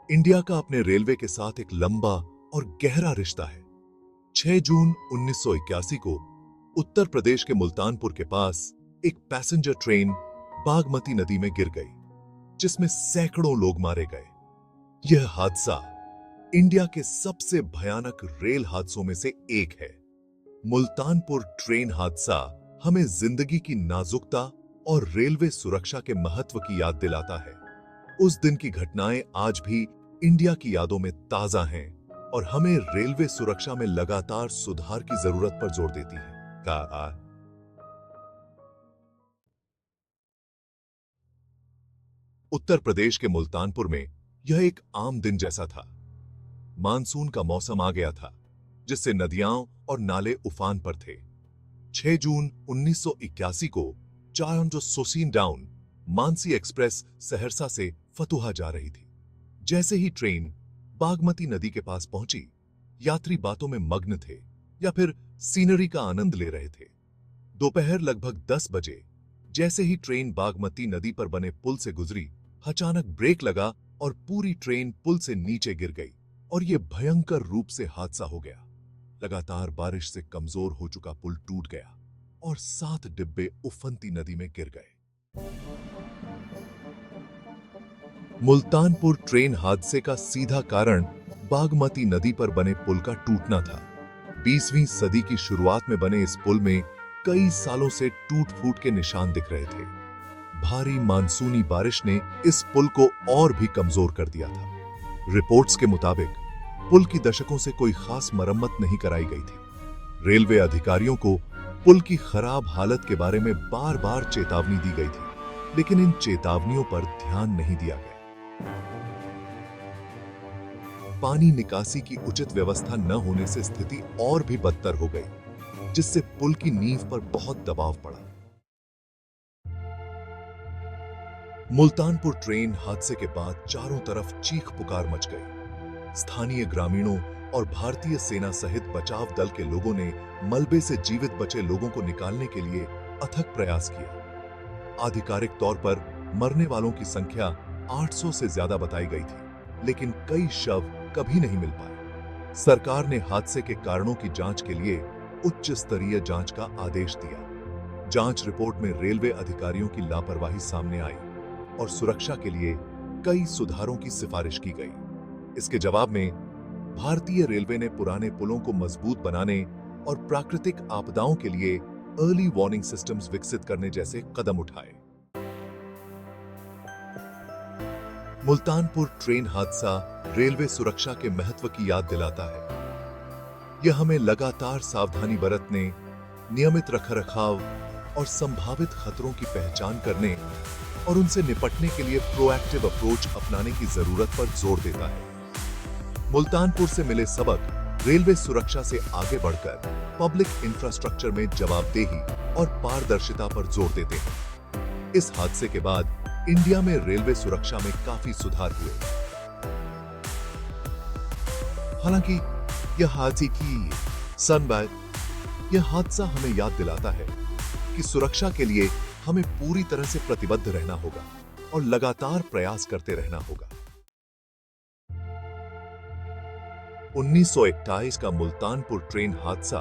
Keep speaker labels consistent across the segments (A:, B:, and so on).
A: India का अपने railway के साथ एक लंबा और गहरा रिश्ता है। 6 जून 1981 को उत्तर प्रदेश के मुल्तानपुर के पास एक पैसेंजर ट्रेन बागमती नदी में गिर गई, जिसमें सैकड़ों लोग मारे गए। यह हादसा इंडिया के सबसे भयानक रेल हादसों में से एक है। मुल्तानपुर ट्रेन हादसा हमें जिंदगी की नाजुकता और रेलवे सुरक्षा के महत्व की याद दिलाता है। उस दिन की घटनाएं आज भी इंडिया की यादों में ताजा हैं और हमें रेलवे सुरक्षा में लगातार सुधार की जरूरत पर जोर देती है। उत्तर प्रदेश के मुल्तानपुर में यह एक आम दिन जैसा था। मानसून का मौसम आ गया था, जिससे नदियां और नाले उफान पर थे। 6 जून 1981 को चायोंजो सोसीन डाउन मानसी एक्सप्रेस सहरसा से फतुहा जा रही थी। जैसे ही ट्रेन बागमती नदी के पास पहुंची, यात्री बातों में मग्न थे या फिर सीनरी का आनंद ले रहे थे। दोपहर लगभग 10 बजे जैसे ही ट्रेन बागमती नदी पर बने पुल से गुजरी, अचानक ब्रेक लगा और पूरी ट्रेन पुल से नीचे गिर गई और यह भयंकर रूप से हादसा हो गया। लगातार बारिश से कमजोर हो चुका पुल टूट गया और 7 डिब्बे उफनती नदी में गिर गए। मुल्तानपुर ट्रेन हादसे का सीधा कारण बागमती नदी पर बने पुल का टूटना था। 20वीं सदी की शुरुआत में बने इस पुल में कई सालों से टूट फूट के निशान दिख रहे थे। भारी मानसूनी बारिश ने इस पुल को और भी कमजोर कर दिया था। रिपोर्ट्स के मुताबिक पुल की दशकों से कोई खास मरम्मत नहीं कराई गई थी। रेलवे अधिकारियों को पुल की खराब हालत के बारे में बार बार चेतावनी दी गई थी, लेकिन इन चेतावनियों पर ध्यान नहीं दिया गया। पानी निकासी की उचित व्यवस्था न होने से स्थिति और भी बदतर हो गई, जिससे पुल की नींव पर बहुत दबाव पड़ा। मुल्तानपुर ट्रेन हादसे के बाद चारों तरफ चीख पुकार मच गई। स्थानीय ग्रामीणों और भारतीय सेना सहित बचाव दल के लोगों ने मलबे से जीवित बचे लोगों को निकालने के लिए अथक प्रयास किया। आधिकारिक तौर पर मरने वालों की संख्या 800 से ज्यादा बताई गई थी, लेकिन कई शव कभी नहीं मिल पाए। सरकार ने हादसे के कारणों की जांच के लिए उच्च स्तरीय जांच का आदेश दिया। जांच रिपोर्ट में रेलवे अधिकारियों की लापरवाही सामने आई और सुरक्षा के लिए कई सुधारों की सिफारिश की गई। इसके जवाब में भारतीय रेलवे ने पुराने पुलों को मजबूत बनाने और प्राकृतिक आपदाओं के लिए अर्ली वार्निंग सिस्टम्स विकसित करने जैसे कदम उठाए। मुल्तानपुर ट्रेन हादसा रेलवे सुरक्षा के महत्व की याद दिलाता है। यह हमें लगातार सावधानी बरतने, नियमित रखरखाव और संभावित खतरों की पहचान करने और उनसे निपटने के लिए प्रोएक्टिव अप्रोच अपनाने की जरूरत पर जोर देता है। मुल्तानपुर से मिले सबक रेलवे सुरक्षा से आगे बढ़कर पब्लिक इंफ्रास्ट्रक्चर में जवाबदेही और पारदर्शिता पर जोर देते हैं। इस हादसे के बाद इंडिया में रेलवे सुरक्षा में काफी सुधार हुए। हालांकि यह हादसे की यह हादसा हमें याद दिलाता है कि सुरक्षा के लिए हमें पूरी तरह से प्रतिबद्ध रहना होगा और लगातार प्रयास करते रहना होगा। 1921 का मुल्तानपुर ट्रेन हादसा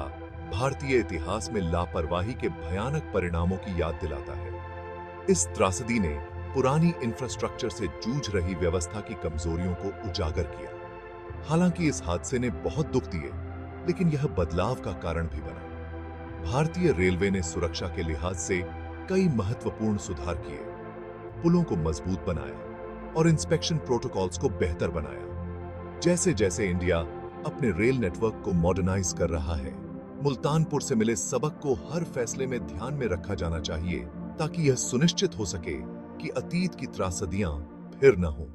A: भारतीय इतिहास में लापरवाही के भयानक परिणामों की याद दिलाता है। इस त्रासदी ने पुरानी इंफ्रास्ट्रक्चर से जूझ रही व्यवस्था की कमजोरियों को उजागर किया। हालांकि इस हादसे ने बहुत दुख दिए, लेकिन यह बदलाव का कारण भी बना। भारतीय रेलवे ने सुरक्षा के लिहाज से कई महत्वपूर्ण सुधार किए, पुलों को मजबूत बनाया और इंस्पेक्शन प्रोटोकॉल्स को बेहतर बनाया। जैसे जैसे इंडिया अपने रेल नेटवर्क को मॉडर्नाइज कर रहा है, मुल्तानपुर से मिले सबक को हर फैसले में ध्यान में रखा जाना चाहिए, ताकि यह सुनिश्चित हो सके कि अतीत की त्रासदियां फिर न हों।